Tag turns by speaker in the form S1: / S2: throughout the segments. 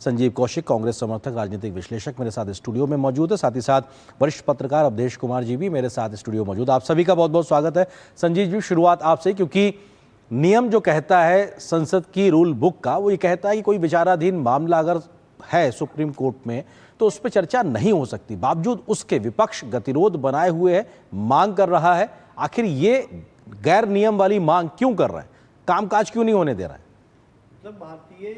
S1: संजीव कौशिक, कांग्रेस समर्थक, राजनीतिक विश्लेषक मेरे साथ स्टूडियो में मौजूद है। साथ ही साथ वरिष्ठ पत्रकार अवधेश कुमार जी भी मेरे साथ स्टूडियो मौजूद। आप सभी का बहुत बहुत स्वागत है। संजीव जी, शुरुआत आपसे, क्योंकि नियम जो कहता है संसद की रूल बुक का, वो ये कहता है कि कोई विचाराधीन मामला अगर है सुप्रीम कोर्ट में तो उस पर चर्चा नहीं हो सकती। बावजूद उसके विपक्ष गतिरोध बनाए हुए है, मांग कर रहा है। आखिर ये गैर नियम वाली मांग क्यों कर रहा है? कामकाज क्यों नहीं होने दे रहा है?
S2: मतलब भारतीय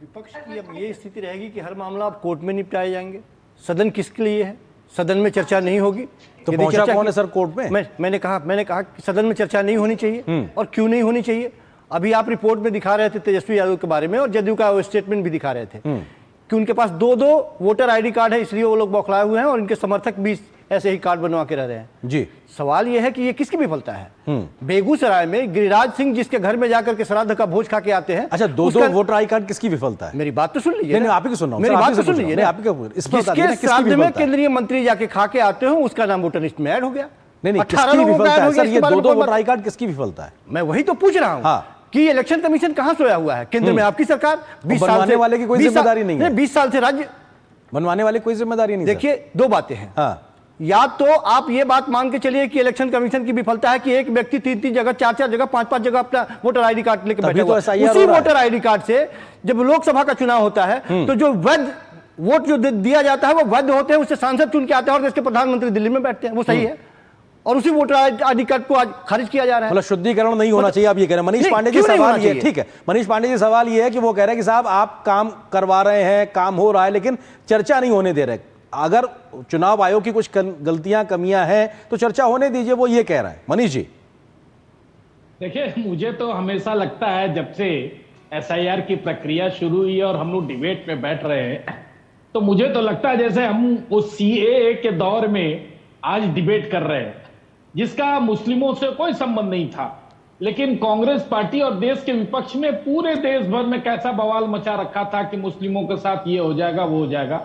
S2: विपक्ष की अब ये स्थिति रहेगी कि हर मामला अब कोर्ट में निपटाए जाएंगे। सदन किसके लिए है? सदन में चर्चा नहीं होगी
S1: तो पहुंचा कौन है सर कोर्ट में?
S2: मैंने कहा कि सदन में चर्चा नहीं होनी चाहिए। और क्यों नहीं होनी चाहिए? अभी आप रिपोर्ट में दिखा रहे थे तेजस्वी यादव के बारे में, और जदयू का स्टेटमेंट भी दिखा रहे थे कि उनके पास दो वोटर आईडी कार्ड है, इसलिए वो लोग बौखलाए हुए हैं, और इनके समर्थक भी ऐसे ही कार्ड बनवा के रह रहे हैं
S1: जी।
S2: सवाल यह है कि ये किसकी विफलता है? बेगूसराय में गिरिराज सिंह जिसके घर में जाकर के श्राद्ध का भोज खा के आते हैं।
S1: अच्छा, दो वोटर आई कार्ड किसकी विफलता है?
S2: मेरी बात तो सुन लीजिए।
S1: नहीं, आप ही सुन रहा हूं।
S2: मेरी बात तो सुन लीजिए।
S1: जिसके
S2: श्राद्ध में केंद्रीय मंत्री जाके खा के आते हो, उसका नाम वोटर लिस्ट में ऐड हो गया।
S1: नहीं, किसकी विफलता है सर? ये दो वोटर आई कार्ड किसकी विफलता है?
S2: मैं वही तो पूछ रहा हूँ कि इलेक्शन कमीशन कहां सोया हुआ है? केंद्र में आपकी सरकार,
S1: 20 साल से वाले की कोई जिम्मेदारी नहीं है।
S2: 20 साल से राज्य
S1: बनवाने वाले कोई जिम्मेदारी नहीं।
S2: देखिए, दो बातें हैं। या तो आप ये बात मान के चलिए कि इलेक्शन कमीशन की विफलता है कि एक व्यक्ति 3-3 जगह, 4-4 जगह, 5-5 जगह अपना वोटर आईडी कार्ड लेकर बैठा हुआ है। उसी वोटर आईडी कार्ड से जब लोकसभा का चुनाव होता है तो जो वैध वोट जो दिया जाता है वो वैध होते हैं, उससे सांसद चुन के आते हैं और देश के प्रधानमंत्री दिल्ली में बैठते हैं। वो सही है, और उसी वोटर आईडी कार्ड को आज खारिज किया जा रहा है।
S1: मतलब शुद्धिकरण नहीं होना चाहिए, आप ये कह रहे हैं। मनीष पांडे जी सवाल ये, ठीक है, मनीष पांडे जी सवाल ये है कि वो कह रहे हैं कि साहब आप काम करवा रहे हैं, काम हो रहा है, लेकिन चर्चा नहीं होने दे रहे। अगर चुनाव आयोग की कुछ गलतियां, कमियां हैं तो चर्चा होने दीजिए, वो ये कह रहा है। मनीष जी
S3: देखिए, मुझे तो हमेशा लगता है जब से एसआईआर की प्रक्रिया शुरू हुई और हम लोग डिबेट में बैठ रहे हैं, तो मुझे तो लगता है जैसे हम उस सीएए के दौर में आज डिबेट कर रहे हैं, जिसका मुस्लिमों से कोई संबंध नहीं था, लेकिन कांग्रेस पार्टी और देश के विपक्ष में पूरे देश भर में कैसा बवाल मचा रखा था कि मुस्लिमों के साथ ये हो जाएगा, वो हो जाएगा।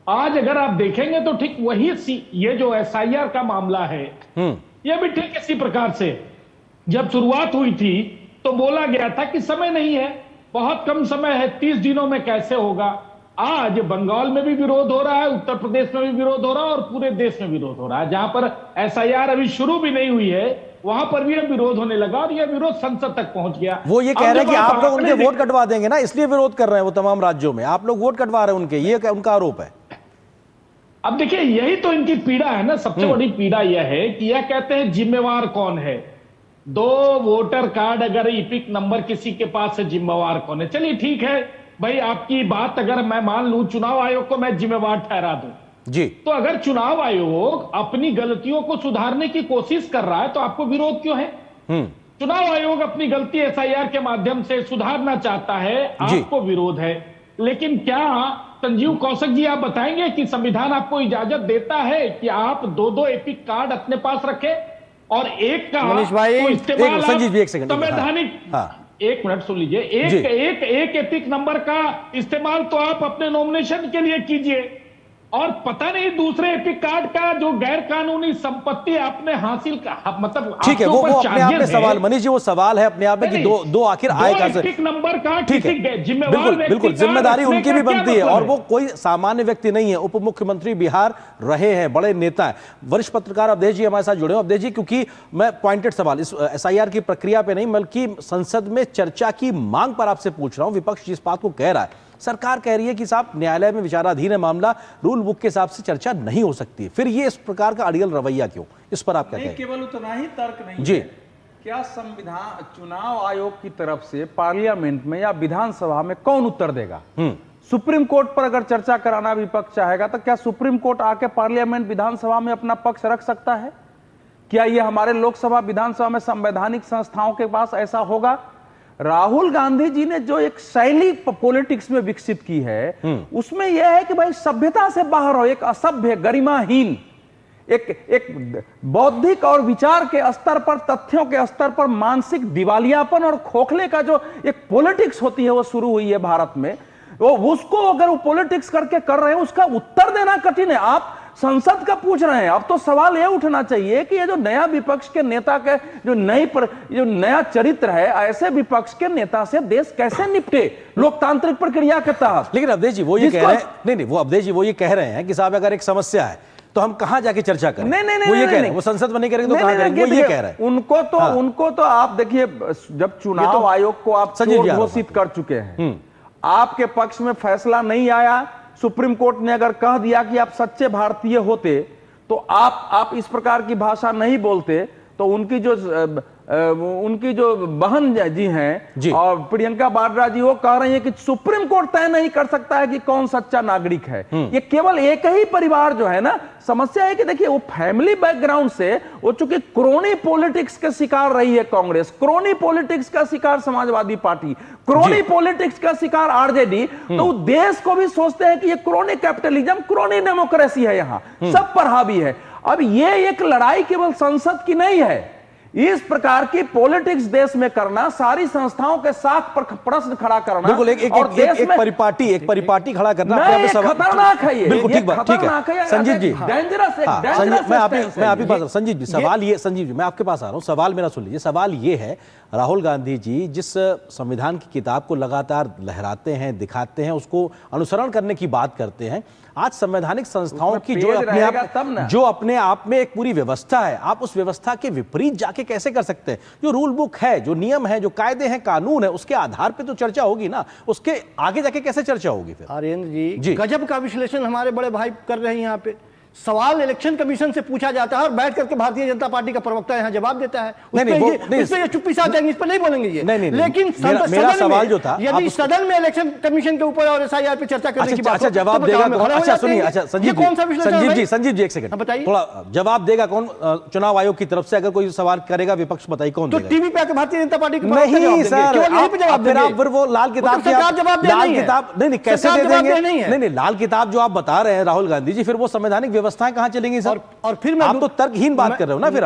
S3: आज अगर आप देखेंगे तो ठीक वही ये जो एसआईआर का मामला है, ये भी ठीक इसी प्रकार से जब शुरुआत हुई थी तो बोला गया था कि समय नहीं है, बहुत कम समय है, 30 दिनों में कैसे होगा। आज बंगाल में भी विरोध हो रहा है, उत्तर प्रदेश में भी विरोध हो रहा है, और पूरे देश में विरोध हो रहा है। जहां पर एसआईआर अभी शुरू भी नहीं हुई है, वहां पर भी विरोध होने लगा, और यह विरोध संसद तक पहुंच गया।
S1: वो ये कह रहे हैं कि आप लोग उनके वोट कटवा देंगे ना, इसलिए विरोध कर रहे हैं। वो तमाम राज्यों में आप लोग वोट कटवा रहे हैं उनके, ये उनका आरोप है।
S3: अब देखिए, यही तो इनकी पीड़ा है ना। सबसे बड़ी पीड़ा यह है कि यह कहते हैं जिम्मेवार कौन है। 2 वोटर कार्ड अगर इपिक नंबर किसी के पास है, जिम्मेवार कौन है? चलिए ठीक है भाई, आपकी बात अगर मैं मान लूं, चुनाव आयोग को मैं जिम्मेवार ठहरा दूं
S1: जी,
S3: तो अगर चुनाव आयोग अपनी गलतियों को सुधारने की कोशिश कर रहा है तो आपको विरोध क्यों है? चुनाव आयोग अपनी गलती एसआईआर के माध्यम से सुधारना चाहता है, आपको विरोध है। लेकिन क्या संजीव कौशिक जी आप बताएंगे कि संविधान आपको इजाजत देता है कि आप 2-2 एपिक कार्ड अपने पास रखें और एक का
S2: मनीष भाई,
S3: इस्तेमाल
S1: संजीव एक सेकंड,
S3: संवैधानिक, एक मिनट सुन लीजिए, एक एपिक नंबर का इस्तेमाल तो आप अपने नॉमिनेशन के लिए कीजिए, और पता नहीं दूसरे एपिक कार्ड का जो गैर कानूनी संपत्ति आपने हासिल मतलब
S1: ठीक है, वो अपने आप में सवाल, मनीष जी वो सवाल है अपने आप में कि दो आखिर आए कहां से?
S3: एपिक नंबर का
S1: ठीक है, बिल्कुल जिम्मेदारी उनकी भी बनती है, और वो कोई सामान्य व्यक्ति नहीं है। उप मुख्यमंत्री बिहार रहे हैं, बड़े नेता हैं। वरिष्ठ पत्रकार अवधेश जी हमारे साथ जुड़े हैं। अवधेश जी, क्योंकि मैं पॉइंटेड सवाल इस एसआईआर की प्रक्रिया पे नहीं बल्कि संसद में चर्चा की मांग पर आपसे पूछ रहा हूं। विपक्ष जिस बात को कह रहा है, सरकार कह रही है कि साहब न्यायालय में विचाराधीन है मामला, रूल बुक के हिसाब से चर्चा नहीं हो सकती, फिर ये इस प्रकार का अड़ियल रवैया क्यों? इस पर आप क्या कहेंगे?
S4: केवल उतना ही तर्क नहीं
S1: जी
S4: है। क्या संविधान चुनाव आयोग की तरफ से पार्लियामेंट में या विधानसभा में कौन उत्तर देगा? सुप्रीम कोर्ट पर अगर चर्चा कराना विपक्ष चाहेगा तो क्या सुप्रीम कोर्ट आके पार्लियामेंट विधानसभा में अपना पक्ष रख सकता है? क्या ये हमारे लोकसभा विधानसभा में संवैधानिक संस्थाओं के पास ऐसा होगा? राहुल गांधी जी ने जो एक शैली पॉलिटिक्स में विकसित की है, उसमें यह है कि भाई सभ्यता से बाहर हो, एक असभ्य, गरिमाहीन, एक बौद्धिक और विचार के स्तर पर, तथ्यों के स्तर पर मानसिक दिवालियापन और खोखले का जो एक पॉलिटिक्स होती है वो शुरू हुई है भारत में। वो उसको अगर वो पॉलिटिक्स करके कर रहे हैं, उसका उत्तर देना कठिन है। आप संसद का पूछ रहे हैं। अब तो सवाल यह उठना चाहिए कि ये जो नया विपक्ष के नेता के जो नया चरित्र है, ऐसे विपक्ष के नेता से देश कैसे निपटे लोकतांत्रिक प्रक्रिया के तहत।
S1: लेकिन अवधेश जी वो ये कह रहे हैं, नहीं वो अवधेश जी वो ये कह रहे हैं कि साहब अगर एक समस्या है तो हम कहां जाके चर्चा करें।
S4: नहीं,
S1: वो ये कह रहे हैं, वो संसद में नहीं करेंगे तो कहां करेंगे, वो ये कह रहे हैं।
S4: उनको तो आप देखिए, जब चुनाव आयोग को आप चोर घोषित कर चुके हैं, आपके पक्ष में फैसला नहीं आया, सुप्रीम कोर्ट ने अगर कह दिया कि आप सच्चे भारतीय होते तो आप इस प्रकार की भाषा नहीं बोलते, तो उनकी जो बहन जी हैं और प्रियंका वाड्रा जी, वो कह रही हैं कि सुप्रीम कोर्ट तय नहीं कर सकता है कि कौन सच्चा नागरिक है। ये केवल एक ही परिवार जो है ना, समस्या है कि देखिए वो फैमिली बैकग्राउंड से, वो चूंकि क्रोनी पॉलिटिक्स के शिकार रही है कांग्रेस, क्रोनी पॉलिटिक्स का शिकार समाजवादी पार्टी, क्रोनी पॉलिटिक्स का शिकार आरजेडी, तो देश को भी सोचते हैं कि ये क्रोनी कैपिटलिज्म, क्रोनी डेमोक्रेसी है, यहां सब पर हावी है। अब ये एक लड़ाई केवल संसद की नहीं है, इस प्रकार की पॉलिटिक्स देश में करना, सारी संस्थाओं के साथ पर प्रश्न खड़ा करना,
S1: बिल्कुल एक परिपाटी खड़ा करना
S4: खतरनाक है। ये
S1: बिल्कुल ठीक बात, ठीक है संजीव जी,
S4: डेंजरस है।
S1: मैं आपके पास संजीव जी, सवाल ये, संजीव जी मैं आपके पास आ रहा हूं, सवाल मेरा सुन लीजिए। सवाल ये है, राहुल गांधी जी जिस संविधान की किताब को लगातार लहराते हैं, दिखाते हैं, उसको अनुसरण करने की बात करते हैं, आज संवैधानिक संस्थाओं की जो अपने आप में एक पूरी व्यवस्था है, आप उस व्यवस्था के विपरीत जाके कैसे कर सकते हैं? जो रूल बुक है, जो नियम है, जो कायदे हैं, कानून है, उसके आधार पे तो चर्चा होगी ना, उसके आगे जाके कैसे चर्चा होगी फिर?
S2: आर्यन जी गजब का विश्लेषण हमारे बड़े भाई कर रहे हैं। यहाँ पे सवाल इलेक्शन कमीशन से पूछा जाता है और बैठ करके भारतीय जनता पार्टी का प्रवक्ता यहाँ जवाब देता है। उसपे चुप्पी साध जाएंगे, इस पर नहीं बोलेंगे ये। लेकिन
S1: मेरा सवाल जो था,
S2: यदि सदन में इलेक्शन कमीशन के ऊपर और एसआईआर पे चर्चा करने की बात,
S1: अच्छा जवाब देगा कौन? अच्छा सुनिए, अच्छा संजीव जी एक सेकंड
S2: बताइए,
S1: थोड़ा जवाब देगा कौन चुनाव आयोग की तरफ से? अगर कोई सवाल करेगा विपक्ष, बताइए कौन देगा?
S2: तो टीवी पे आके भारतीय जनता पार्टी
S1: नहीं सर, फिर वो लाल किताब नहीं कैसे दे देंगे? नहीं, लाल किताब जो आप बता रहे हैं राहुल गांधी जी, फिर वो संवैधानिक व्यवस्थाएं कहां चलेंगी सर?
S2: और फिर मैं
S1: आप तो तर्कहीन बात कर रहे हो ना फिर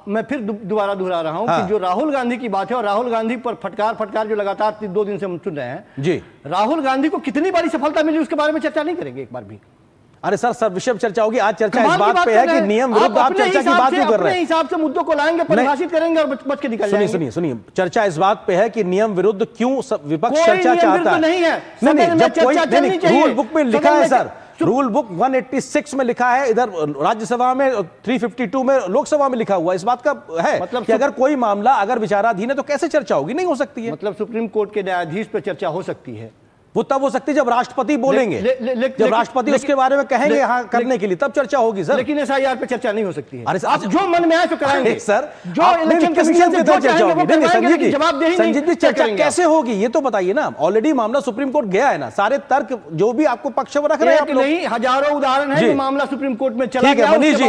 S2: मैं फिर दोबारा दोहरा रहा हूं कि जो राहुल गांधी की बात है, और राहुल गांधी पर फटकार जो लगातार 2 दिन से हम सुन रहे हैं
S1: जी,
S2: राहुल गांधी को कितनी बड़ी सफलता मिली उसके बारे में चर्चा नहीं करेंगे एक बार भी?
S1: अरे सर विषय चर्चा होगी, आज चर्चा इस बात पे है कि नियम विरुद्ध आप चर्चा की बात क्यों कर रहे हैं?
S2: हिसाब से मुद्दों को लाएंगे, परिभाषित करेंगे और बच के निकल जाएंगे।
S1: सुनिए, चर्चा इस बात पे है कि नियम विरुद्ध क्यों विपक्ष चर्चा चाहता है?
S2: नहीं है,
S1: रूल बुक में लिखा है सर, रूल बुक 186 में लिखा है, इधर राज्यसभा में 352 में, लोकसभा में लिखा हुआ इस बात का है, मतलब कि अगर कोई मामला अगर विचाराधीन है तो कैसे चर्चा होगी? नहीं हो सकती है।
S2: मतलब सुप्रीम कोर्ट के न्यायाधीश पर चर्चा हो सकती है,
S1: वो तब हो सकती है जब राष्ट्रपति बोलेंगे, जब राष्ट्रपति उसके बारे में कहेंगे हाँ करने के लिए, तब चर्चा होगी सर।
S2: लेकिन एसआईआर पे चर्चा नहीं हो सकती है।
S1: अरे
S2: आप जो मन में आए तो कराएंगे
S1: सर,
S2: जो इलेक्शन कमीशन से चर्चा होगी,
S1: संजीव जी चर्चा कैसे होगी ये तो बताइए ना। ऑलरेडी मामला सुप्रीम कोर्ट गया है ना, सारे तर्क जो भी आपको पक्ष में रख रहे हैं आप लोग,
S2: नहीं हजारों उदाहरण है, मामला सुप्रीम कोर्ट में चला गया।
S1: मनीष जी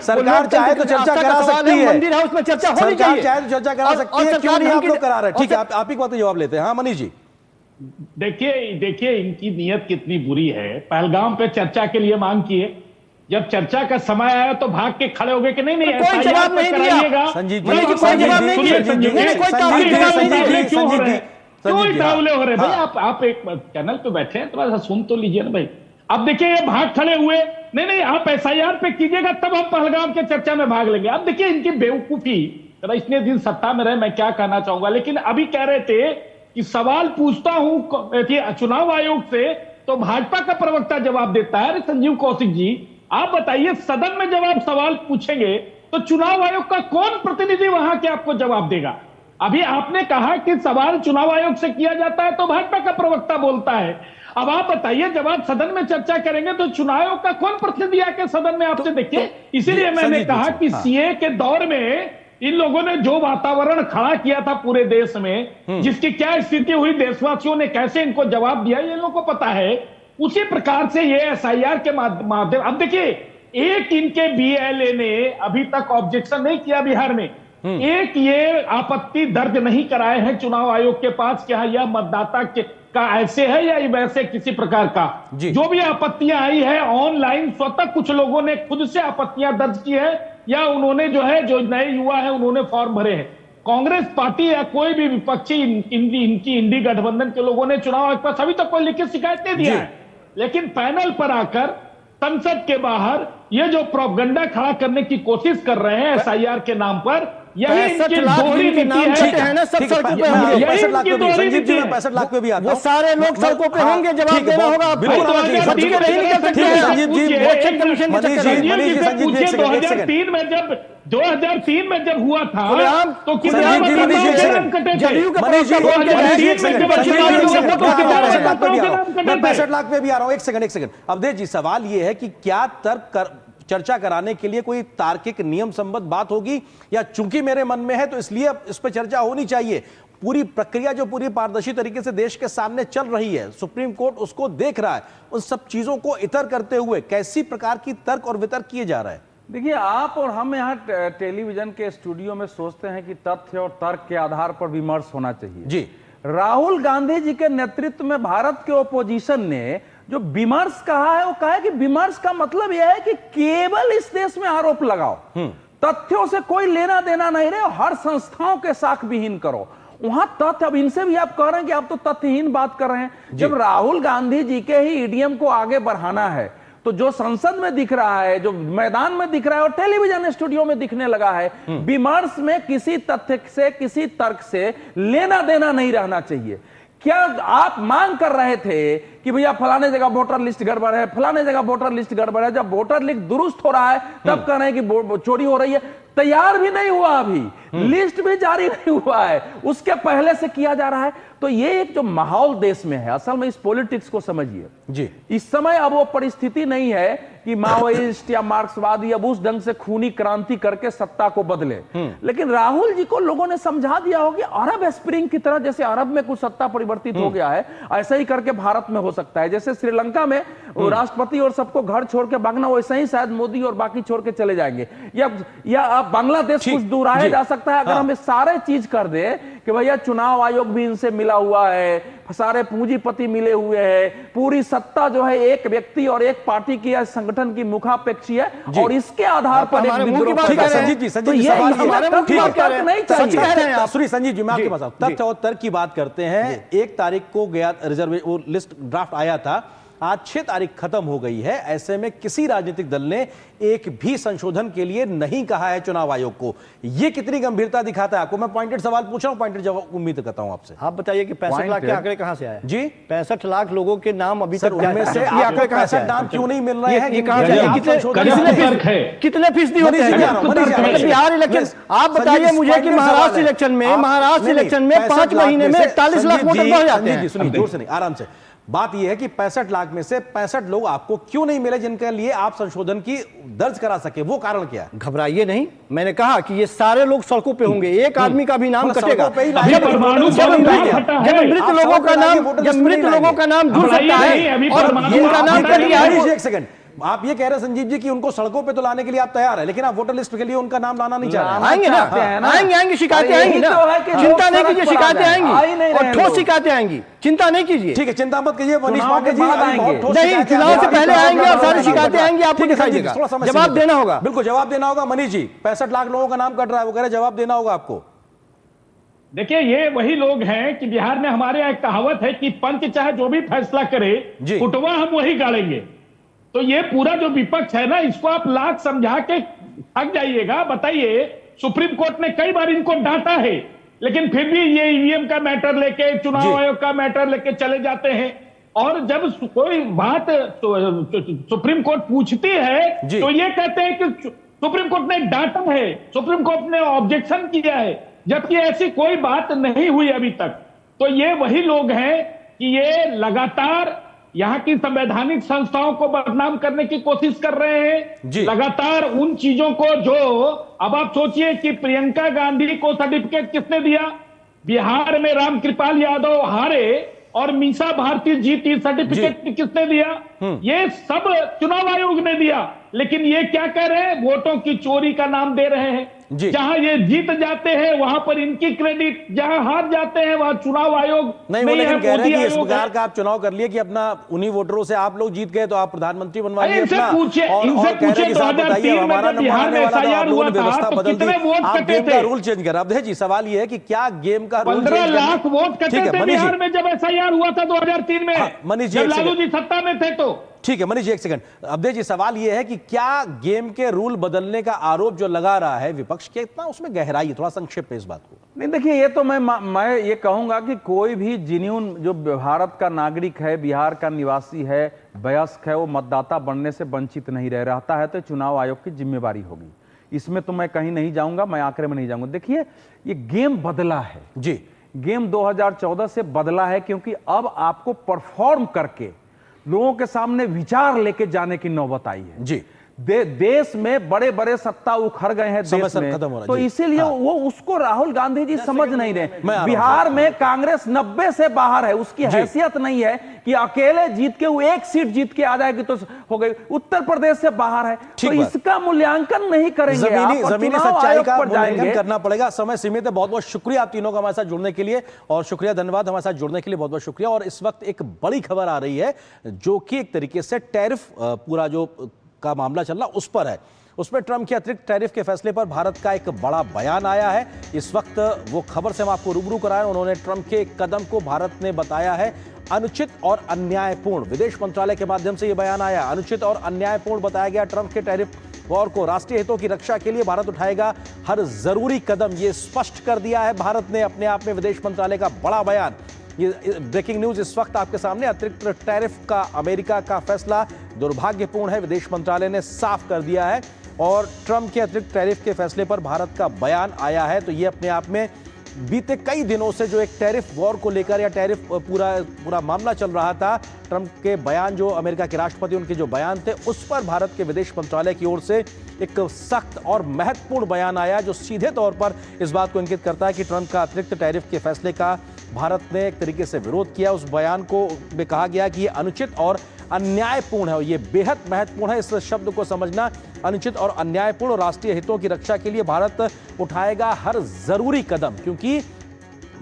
S1: सरकार चाहे तो चर्चा करा सकती है,
S2: मंदिर है उसमें चर्चा होनी
S1: चाहिए, चाहे तो चर्चा करा सकती है, क्यों नहीं आप लोग करा रहे? ठीक है, आप ही को तो जवाब लेते हैं। हाँ मनीष जी,
S3: देखिए इनकी नीयत कितनी बुरी है। पहलगाम पे चर्चा के लिए मांग किए, जब चर्चा का समय आया तो भाग के खड़े हो गए कि नहीं
S2: कोई जवाब नहीं दिया।
S1: संजीव
S3: जी क्यों टावले हो रहे भाई? आप एक चैनल पे बैठे हैं, थोड़ा सा सुन तो लीजिए ना भाई। अब देखिए ये भाग खड़े हुए, नहीं आप एसआईआर पे कीजिएगा तब हम पहलगाम के चर्चा में भाग लेंगे। अब देखिए इनकी बेवकूफी, इतने दिन सत्ता में रहे, मैं क्या कहना चाहूंगा, लेकिन अभी कह रहे थे कि सवाल पूछता हूं चुनाव आयोग से तो भाजपा का प्रवक्ता जवाब देता है। अरे संजीव कौशिक जी आप बताइए, सदन में जब आप सवाल पूछेंगे तो चुनाव आयोग का कौन प्रतिनिधि वहां के आपको जवाब देगा? अभी आपने कहा कि सवाल चुनाव आयोग से किया जाता है तो भाजपा का प्रवक्ता बोलता है। अब आप बताइए, जब आप सदन में चर्चा करेंगे तो चुनाव आयोग का कौन प्रतिनिधि आके सदन में आपसे देखिए। इसीलिए मैंने कहा कि सीए के दौर में इन लोगों ने जो वातावरण खड़ा किया था पूरे देश में, जिसकी क्या स्थिति हुई, देशवासियों ने कैसे इनको जवाब दिया, ये लोगों को पता है। उसी प्रकार से ये एसआईआर के माध्यम, अब देखिए एक इनके बीएलए ने अभी तक ऑब्जेक्शन नहीं किया बिहार में, एक ये आपत्ति दर्ज नहीं कराए हैं चुनाव आयोग के पास कि हाँ यह मतदाता का ऐसे है या वैसे किसी प्रकार का। जो भी आपत्तियां आई है ऑनलाइन, स्वतः कुछ लोगों ने खुद से आपत्तियां दर्ज की है या उन्होंने जो नए युवा है उन्होंने फॉर्म भरे हैं। कांग्रेस पार्टी या कोई भी विपक्षी इनकी इंडी गठबंधन के लोगों ने चुनाव आयोग पर अभी तक कोई लिखित शिकायत नहीं दिया है, लेकिन पैनल पर आकर संसद के बाहर ये जो प्रोपगंडा खड़ा करने की कोशिश कर रहे हैं एसआईआर के नाम पर, यही इनकी दोहरी नीति है
S2: ना। सब सड़कों पे
S3: यही
S2: होंगे,
S3: इनकी दोहरी नीति है।
S1: 65 लाख पे भी आता
S2: वो सारे लोग सड़कों पे होंगे, जवाब देना होगा।
S1: बिल्कुल
S2: बच के नहीं निकल सकते हैं।
S1: संजीव जी,
S2: इलेक्शन कमीशन के चक्कर में।
S1: मनीष जी, संजीव जी, एक सेकंड, एक सेकंड।
S3: 2003 में जब हुआ था
S2: खुलेआम
S3: तो
S2: संजीव
S3: कितना
S2: जी, मनीष जी, एक सेकंड। जदयू का
S1: मनीष जी,
S2: प्रवक्ता बोल के गए,
S1: मनीष जी, एक सेकंड,
S2: बच्चे
S1: संजीव जी,
S2: वालों
S1: एक
S2: को
S1: सेकंड,
S2: फोटो
S1: मैं
S2: खिंचा रहे
S1: 65
S2: हैं।
S1: लाख पे भी आ रहा हूं, मैं 65 लाख पे भी आ रहा हूं। एक सेकंड अवधेश जी, सवाल ये है कि क्या चर्चा कराने के लिए कोई तार्किक नियम संबद्ध बात होगी, या चूंकि मेरे मन में है तो इसलिए अब इस पर चर्चा होनी चाहिए? पूरी प्रक्रिया जो पूरी पारदर्शी तरीके से देश के सामने चल रही है, सुप्रीम कोर्ट उसको देख रहा है, उन सब चीजों को इतर करते हुए कैसी प्रकार की तर्क और वितर्क किए जा रहे हैं?
S4: देखिए, आप और हम यहाँ टेलीविजन के स्टूडियो में सोचते हैं कि तथ्य और तर्क के आधार पर विमर्श होना चाहिए
S1: जी।
S4: राहुल गांधी जी के नेतृत्व में भारत के ओपोजिशन ने जो विमर्श कहा है, वो कहा है कि विमर्श का मतलब यह है कि केवल इस देश में आरोप लगाओ, तथ्यों से कोई लेना देना नहीं रहे, हर संस्थाओं के साख विहीन करो। वहां तथ्य, अब इनसे भी आप कह रहे हैं कि आप तो तथ्यहीन बात कर रहे हैं। जब राहुल गांधी जी के ही ईडीएम को आगे बढ़ाना है, तो जो संसद में दिख रहा है, जो मैदान में दिख रहा है और टेलीविजन स्टूडियो में दिखने लगा है, विमर्श में किसी तथ्य से, किसी तर्क से लेना देना नहीं रहना चाहिए। क्या आप मांग कर रहे थे कि भैया फलाने जगह वोटर लिस्ट गड़बड़ है, फलाने जगह वोटर लिस्ट गड़बड़ है, जब वोटर लिस्ट दुरुस्त हो रहा है तब कह रहे हैं कि चोरी हो रही है? तैयार भी नहीं हुआ, अभी लिस्ट भी जारी नहीं हुआ है, उसके पहले से किया जा रहा है। तो ये एक जो माहौल देश में है, असल में इस पॉलिटिक्स को समझिए
S1: जी।
S4: इस समय अब वो परिस्थिति नहीं है कि माओइस्ट या मार्क्सवादी अब उस ढंग से खूनी क्रांति करके सत्ता को बदले, लेकिन राहुल जी को लोगों ने समझा दिया हो कि अरब स्प्रिंग की तरह, जैसे अरब में कुछ सत्ता परिवर्तित हो गया है, ऐसा ही करके भारत में हो सकता है। जैसे श्रीलंका में राष्ट्रपति और सबको घर छोड़ के भागना, वैसे ही शायद मोदी और बाकी छोड़ के चले जाएंगे, या अब बांग्लादेश कुछ दूराया जा सकता है अगर हम सारे चीज कर दे कि भैया चुनाव आयोग भी इनसे मिला हुआ है, सारे पूंजीपति मिले हुए हैं, पूरी सत्ता जो है एक व्यक्ति और एक पार्टी की या संगठन की मुखापेक्षी है, और इसके आधार पर एक विद्रोह।
S1: संजीव जी, संजीव जी, संजीव जी, मैं आपके पास तथ्य और तर्क की बात करते हैं। 1 तारीख को गया रिजर्व लिस्ट ड्राफ्ट आया था, आज 6 तारीख खत्म हो गई है। ऐसे में किसी राजनीतिक दल ने एक भी संशोधन के लिए नहीं कहा है चुनाव आयोग को। यह कितनी गंभीरता दिखाता है आपको? मैं पॉइंटेड सवाल पूछ रहा हूं, पॉइंटेड जवाब उम्मीद करता हूं आपसे।
S2: आप बताइए कि 65 लाख के आंकड़े कहां से आए?
S1: जी,
S2: 65 लाख लोगों के नाम अभी तक
S1: उनमें से आंकड़े कहां से नाम क्यों नहीं मिल रहे हैं?
S2: ये कहां से? कितने फीसदी होते हैं बिहार इलेक्शन? आप बताइए मुझे कि महाराष्ट्र इलेक्शन में 5 महीने में 41 लाख वोटर बढ़ जाते हैं।
S1: सुनिए, जोर से नहीं, आराम से। बात यह है कि 65 लाख में से 65 लोग आपको क्यों नहीं मिले जिनके लिए आप संशोधन की दर्ज करा सके? वो कारण क्या है?
S2: घबराइए नहीं, मैंने कहा कि ये सारे लोग सड़कों पे होंगे, एक आदमी का भी नाम कटेगा। जब मृत लोगों का नाम जुड़ सकता है और जिनका नाम कट गया है।
S1: एक सेकंड, आप ये कह रहे हैं संजीव जी कि उनको सड़कों पे तो लाने के लिए आप तैयार है, लेकिन आप वोटर लिस्ट के लिए उनका नाम लाना नहीं चाह रहे?
S2: आएंगे ना, आएंगे, शिकायतें आएंगी ना, चिंता नहीं कीजिए, शिकायतें आएंगी और ठोस शिकायतें आएंगी, चिंता नहीं कीजिए।
S1: ठीक है, चिंता मत कीजिए मनीष पांडे जी,
S2: नहीं, चुनाव से पहले आएंगे और सारी शिकायतें आएंगी, आपको दिखाई देगा, जवाब देना होगा।
S1: बिल्कुल जवाब देना होगा। मनीष जी, 65 लाख लोगों का नाम कट रहा है, वो कह रहे जवाब देना होगा आपको।
S3: देखिए, ये वही लोग हैं कि बिहार में हमारे यहाँ एक कहावत है कि पंच चाहे जो भी फैसला करे, फुटवा हम वही गाड़ेंगे। तो ये पूरा जो विपक्ष है ना, इसको आप लाख समझा के थक जाइएगा। बताइए, सुप्रीम कोर्ट ने कई बार इनको डांटा है, लेकिन फिर भी ये ईवीएम का मैटर लेके, चुनाव आयोग का मैटर लेके चले जाते हैं। और जब कोई बात सुप्रीम कोर्ट पूछती है तो ये कहते हैं कि सुप्रीम कोर्ट ने डांटा है, सुप्रीम कोर्ट ने ऑब्जेक्शन किया है, जबकि ऐसी कोई बात नहीं हुई अभी तक। तो ये वही लोग हैं कि ये लगातार यहाँ की संवैधानिक संस्थाओं को बदनाम करने की कोशिश कर रहे हैं, लगातार उन चीजों को जो, अब आप सोचिए कि प्रियंका गांधी को सर्टिफिकेट किसने दिया? बिहार में रामकृपाल यादव हारे और मीसा भारती जीती, सर्टिफिकेट किसने दिया? ये सब चुनाव आयोग ने दिया। लेकिन ये क्या कह रहे हैं? वोटों की चोरी का नाम दे रहे हैं। जहां ये जीत जाते हैं वहां पर इनकी क्रेडिट, जहां हार जाते हैं वहां चुनाव आयोग
S1: नहीं। वो लेकिन कह रहे हैं कि इस प्रकार का आप चुनाव कर लिए कि अपना उन्हीं वोटरों से आप लोग जीत गए तो आप प्रधानमंत्री बनवा लिए
S3: इनसे
S1: अपना,
S3: पूछिए,
S1: और
S3: इनसे
S1: कह रहे हैं कि साहब बताइए हमारा नंबर आने वाला था, आप लोगों ने व्यवस्था बदल दी, आप गेम का रूल चेंज कर। अब जी सवाल ये है कि क्या गेम का रूल
S3: 15 लाख वोट कटे थे बिहार में जब एसआईआर हुआ था 2003 में,
S1: मनीष जी,
S3: जब लालू जी सत्ता में थे। तो
S1: ठीक है मनीष जी, एक सेकंड। अवधेश जी, सवाल यह है कि क्या गेम के रूल बदलने का आरोप जो लगा रहा है विपक्ष के, इतना उसमें गहराई है? थोड़ा संक्षेप में इस बात को।
S4: नहीं देखिए, ये तो मैं ये कहूंगा कि कोई भी जिन्यून जो भारत का नागरिक है, बिहार का निवासी है, वयस्क है, वो मतदाता बनने से वंचित नहीं रह रहता है, तो चुनाव आयोग की जिम्मेवारी होगी। इसमें तो मैं कहीं नहीं जाऊंगा, मैं आंकड़े में नहीं जाऊंगा। देखिए, ये गेम बदला है
S1: जी,
S4: गेम 2014 से बदला है, क्योंकि अब आपको परफॉर्म करके लोगों के सामने विचार लेके जाने की नौबत आई है
S1: जी।
S4: देश में बड़े बड़े सत्ता उखड़ गए हैं देश में,
S1: खत्म हो रहा,
S4: तो इसीलिए वो उसको राहुल गांधी जी समझ नहीं रहे। बिहार में कांग्रेस 90 से बाहर है, उसकी हैसियत नहीं है कि अकेले जीत के वो एक सीट जीत के आ जाएगी तो हो गई। उत्तर प्रदेश से बाहर है, तो इसका मूल्यांकन नहीं करेंगे,
S1: जमीनी सच्चाई का मूल्यांकन करना पड़ेगा। समय सीमित है। बहुत बहुत शुक्रिया आप तीनों का हमारे साथ जुड़ने के लिए, और शुक्रिया, धन्यवाद हमारे साथ जुड़ने के लिए, बहुत बहुत शुक्रिया। और इस वक्त एक बड़ी खबर आ रही है जो कि एक तरीके से टैरिफ पूरा जो का मामला चल रहा उस पर है। उसमें ट्रंप के अतिरिक्त टैरिफ के फैसले पर भारत का एक बड़ा बयान आया है। इस वक्त वो खबर से हम आपको रूबरू कराएं। उन्होंने ट्रंप के कदम को भारत ने बताया है अनुचित और अन्यायपूर्ण। विदेश मंत्रालय के माध्यम से यह बयान आया, अनुचित और अन्यायपूर्ण बताया गया ट्रंप के टैरिफ वॉर को। राष्ट्रीय हितों की रक्षा के लिए भारत उठाएगा हर जरूरी कदम, ये स्पष्ट कर दिया है भारत ने अपने आप में। विदेश मंत्रालय का बड़ा बयान, ये ब्रेकिंग न्यूज इस वक्त आपके सामने। अतिरिक्त टैरिफ का अमेरिका का फैसला दुर्भाग्यपूर्ण है, विदेश मंत्रालय ने साफ कर दिया है। और ट्रंप के अतिरिक्त टैरिफ के फैसले पर भारत का बयान आया है, तो ये अपने आप में बीते कई दिनों से जो एक टैरिफ वॉर को लेकर या टैरिफ पूरा मामला चल रहा था, ट्रंप के बयान, जो अमेरिका के राष्ट्रपति उनके जो बयान थे, उस पर भारत के विदेश मंत्रालय की ओर से एक सख्त और महत्वपूर्ण बयान आया जो सीधे तौर पर इस बात को इंगित करता है कि ट्रंप का अतिरिक्त टैरिफ के फैसले का भारत ने एक तरीके से विरोध किया। उस बयान को में कहा गया कि ये अनुचित और अन्यायपूर्ण है, और ये बेहद महत्वपूर्ण है इस शब्द को समझना। अनुचित और अन्यायपूर्ण, राष्ट्रीय हितों की रक्षा के लिए भारत उठाएगा हर जरूरी कदम, क्योंकि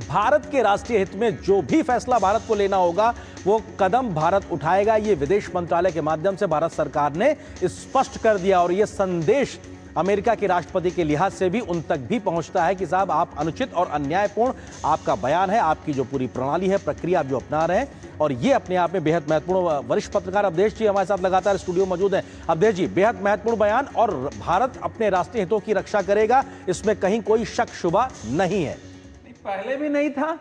S1: भारत के राष्ट्रीय हित में जो भी फैसला भारत को लेना होगा वो कदम भारत उठाएगा। ये विदेश मंत्रालय के माध्यम से भारत सरकार ने स्पष्ट कर दिया, और ये संदेश अमेरिका के राष्ट्रपति के लिहाज से भी उन तक भी पहुंचता है कि साहब, आप अनुचित और अन्यायपूर्ण आपका बयान है, आपकी जो पूरी प्रणाली है, प्रक्रिया आप जो अपना रहे हैं, और ये अपने आप में बेहद महत्वपूर्ण। वरिष्ठ पत्रकार अवधेश जी हमारे साथ लगातार स्टूडियो मौजूद हैं। अवधेश जी, बेहद महत्वपूर्ण बयान, और भारत अपने राष्ट्रीय हितों की रक्षा करेगा, इसमें कहीं कोई शक शुबा नहीं है।
S4: पहले भी नहीं था।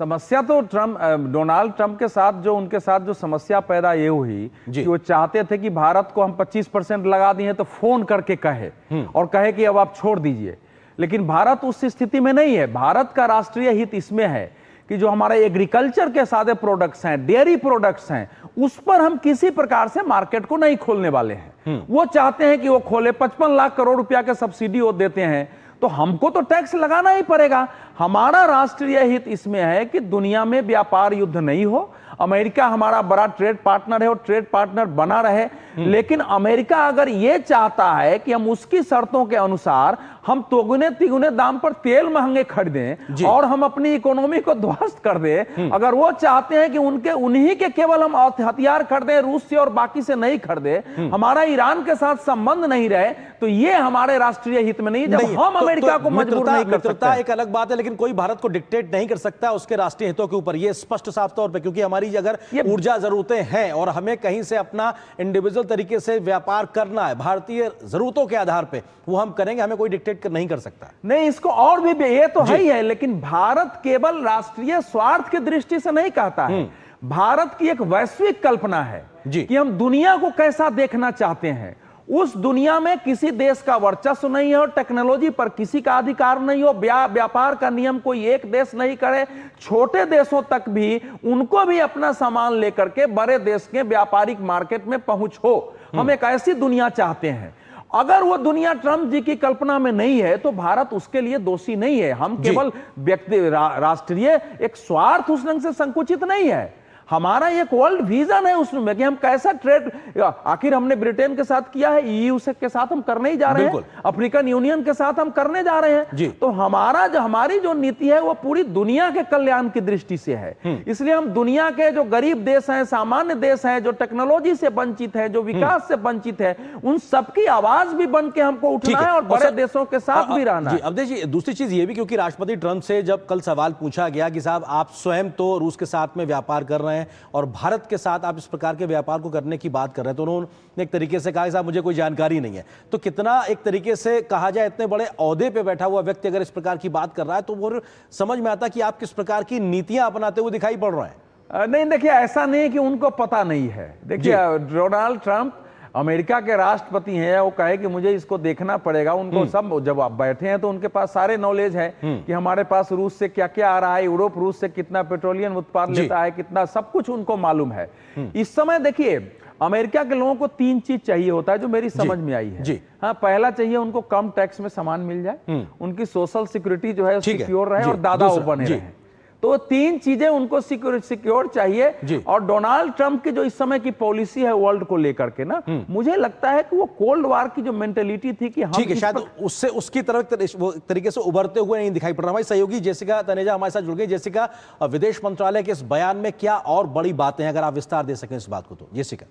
S4: समस्या तो डोनाल्ड ट्रंप के साथ उनके साथ जो समस्या पैदा ये हुई कि वो चाहते थे कि भारत को हम 25% लगा दिए तो फोन करके कहे और कहे कि अब आप छोड़ दीजिए, लेकिन भारत उस स्थिति में नहीं है। भारत का राष्ट्रीय हित इसमें है कि जो हमारे एग्रीकल्चर के सारे प्रोडक्ट्स हैं, डेयरी प्रोडक्ट्स हैं, उस पर हम किसी प्रकार से मार्केट को नहीं खोलने वाले हैं। वो चाहते हैं कि वो खोले, 55 लाख करोड़ रुपया के सब्सिडी वो देते हैं, तो हमको तो टैक्स लगाना ही पड़ेगा। हमारा राष्ट्रीय हित इसमें है कि दुनिया में व्यापार युद्ध नहीं हो। अमेरिका हमारा बड़ा ट्रेड पार्टनर है और ट्रेड पार्टनर बना रहे, लेकिन अमेरिका अगर यह चाहता है कि हम उसकी शर्तों के अनुसार हम दोगुने तिगुने दाम पर तेल महंगे खरीदें और हम अपनी इकोनॉमी को ध्वस्त कर दें, अगर वो चाहते हैं कि उन्हीं के केवल हम हथियार खरीदें, रूस से और बाकी से नहीं खरीदे, हमारा ईरान के साथ संबंध नहीं रहे, तो ये हमारे राष्ट्रीय हित में नहीं। जब हम अमेरिका को मजबूर नहीं कर सकते,
S1: एक अलग बात है, लेकिन कोई भारत को डिक्टेट नहीं कर सकता उसके राष्ट्रीय हितों के ऊपर, ये स्पष्ट साफ तौर पे, क्योंकि हमारी अगर ऊर्जा जरूरतें हैं और हमें कहीं से अपना इंडिविजुअल तरीके से व्यापार करना है भारतीय जरूरतों के आधार पे, वो हम करेंगे, हमें कोई डिक्टेट नहीं कर सकता।
S4: नहीं, इसको और भी ये तो है ही है, लेकिन भारत केवल राष्ट्रीय स्वार्थ की दृष्टि से नहीं कहता है। भारत की एक वैश्विक कल्पना है कि हम दुनिया को कैसा देखना चाहते हैं। उस दुनिया में किसी देश का वर्चस्व नहीं है और टेक्नोलॉजी पर किसी का अधिकार नहीं हो। व्यापार का नियम कोई एक देश नहीं करे, छोटे देशों तक भी उनको भी अपना सामान लेकर के बड़े देश के व्यापारिक मार्केट में पहुंच हो। हम एक ऐसी दुनिया चाहते हैं। अगर वो दुनिया ट्रंप जी की कल्पना में नहीं है तो भारत उसके लिए दोषी नहीं है। हम केवल व्यक्ति राष्ट्रीय एक स्वार्थ उस ढंग से संकुचित नहीं है। हमारा एक वर्ल्ड विजन है उसमें कि हम कैसा ट्रेड, आखिर हमने ब्रिटेन के साथ किया है, ईयू के साथ हम करने ही जा रहे हैं, अफ्रीकन यूनियन के साथ हम करने जा रहे हैं। तो हमारी जो नीति है वो पूरी दुनिया के कल्याण की दृष्टि से है। इसलिए हम दुनिया के जो गरीब देश हैं, सामान्य देश हैं, जो टेक्नोलॉजी से वंचित है, जो विकास से वंचित है, उन सबकी आवाज भी बन के हमको उठना है और बड़े देशों के साथ भी रहना है।
S1: अवधेश जी, दूसरी चीज ये भी, क्योंकि राष्ट्रपति ट्रंप से जब कल सवाल पूछा गया कि साहब आप स्वयं तो रूस के साथ में व्यापार कर रहे हैं, रहे हैं और भारत के साथ आप इस प्रकार के व्यापार को करने की बात कर रहे हैं, तो उन्होंने एक तरीके से कहा साहब मुझे कोई जानकारी नहीं है। तो कितना एक तरीके से कहा जाए इतने बड़े ओहदे पे बैठा हुआ व्यक्ति अगर इस प्रकार की बात कर रहा है तो वो समझ में आता कि आप किस प्रकार की नीतियां अपनाते हुए दिखाई पड़ रहे हैं।
S4: नहीं, देखिए ऐसा नहीं है कि उनको पता नहीं है। देखिए डोनाल्ड ट्रंप अमेरिका के राष्ट्रपति हैं, वो कहे कि मुझे इसको देखना पड़ेगा, उनको सब, जब आप बैठे हैं तो उनके पास सारे नॉलेज है कि हमारे पास रूस से क्या क्या आ रहा है, यूरोप रूस से कितना पेट्रोलियम उत्पाद लेता है, कितना, सब कुछ उनको मालूम है। इस समय देखिए अमेरिका के लोगों को 3 चीज चाहिए होता है जो मेरी समझ में आई है। हाँ, पहला चाहिए उनको कम टैक्स में सामान मिल जाए, उनकी सोशल सिक्योरिटी जो है सिक्योर रहे और दादा वो बने रहे। तो 3 चीजें उनको सिक्योर चाहिए। और डोनाल्ड ट्रंप की जो इस समय की पॉलिसी है वर्ल्ड को लेकर के ना, मुझे लगता है कि वो कोल्ड वॉर की जो मेंटेलिटी थी कि हम
S1: शायद उससे उसकी तरफ वो तरीके से उभरते हुए नहीं दिखाई पड़ रहा। हमारी सहयोगी जेसिका तनेजा हमारे साथ जुड़ गई। जेसिका, विदेश मंत्रालय के इस बयान में क्या और बड़ी बातें हैं, अगर आप विस्तार दे सकें इस बात को तो। जेसिका,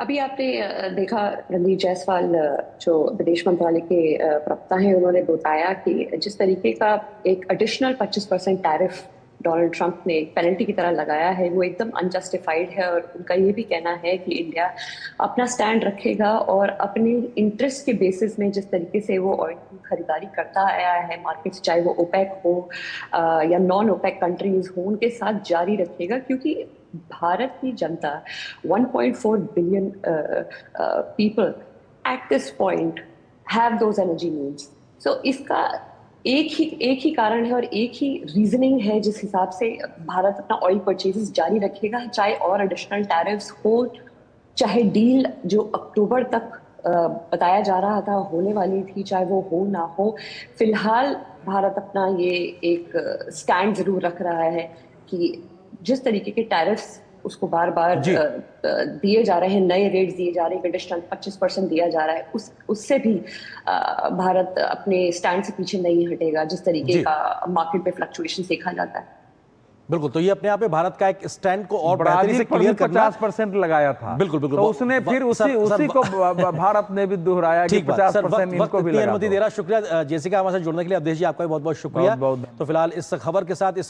S5: अभी आपने देखा रणदीप जायसवाल जो विदेश मंत्रालय के प्रवक्ता हैं, उन्होंने बताया कि जिस तरीके का एक एडिशनल 25% टैरिफ डोनाल्ड ट्रंप ने पेनल्टी की तरह लगाया है वो एकदम अनजस्टिफाइड है। और उनका ये भी कहना है कि इंडिया अपना स्टैंड रखेगा और अपने इंटरेस्ट के बेसिस में जिस तरीके से वो ऑयल की खरीदारी करता आया है मार्केट, चाहे वो ओपेक हो या नॉन ओपेक कंट्रीज हो, उनके साथ जारी रखेगा। क्योंकि भारत की जनता 1.4 billion people at this point have those energy needs. So इसका एक ही कारण है और एक ही रीजनिंग है जिस हिसाब से भारत अपना ऑयल परचेजेस जारी रखेगा, चाहे और एडिशनल टैरिफ्स हो, चाहे डील जो अक्टूबर तक बताया जा रहा था होने वाली थी, चाहे वो हो ना हो। फिलहाल भारत अपना ये एक स्टैंड जरूर रख रहा है कि जिस तरीके के टैरिफ्स उसको बार बार दिए जा रहे हैं, नए रेट्स दिए जा रहे हैं, एडिशनल 25% दिया जा रहा है, उससे भी भारत अपने स्टैंड से पीछे नहीं हटेगा जिस तरीके का मार्केट पे फ्लक्चुएशन देखा जाता है।
S1: बिल्कुल, तो ये अपने आप में भारत का एक स्टैंड को और बेहतरी से क्लियर करना।
S4: 50% लगाया था।
S1: बिल्कुल बिल्कुल,
S4: तो उसने फिर उसी को भारत ने भी दोहराया कि 50% इनको भी लगा।
S1: अनुमति दे रहा। शुक्रिया जेसिका हमारे साथ जुड़ने के लिए। अवधेश जी आपका भी बहुत बहुत शुक्रिया। तो फिलहाल इस खबर के साथ इस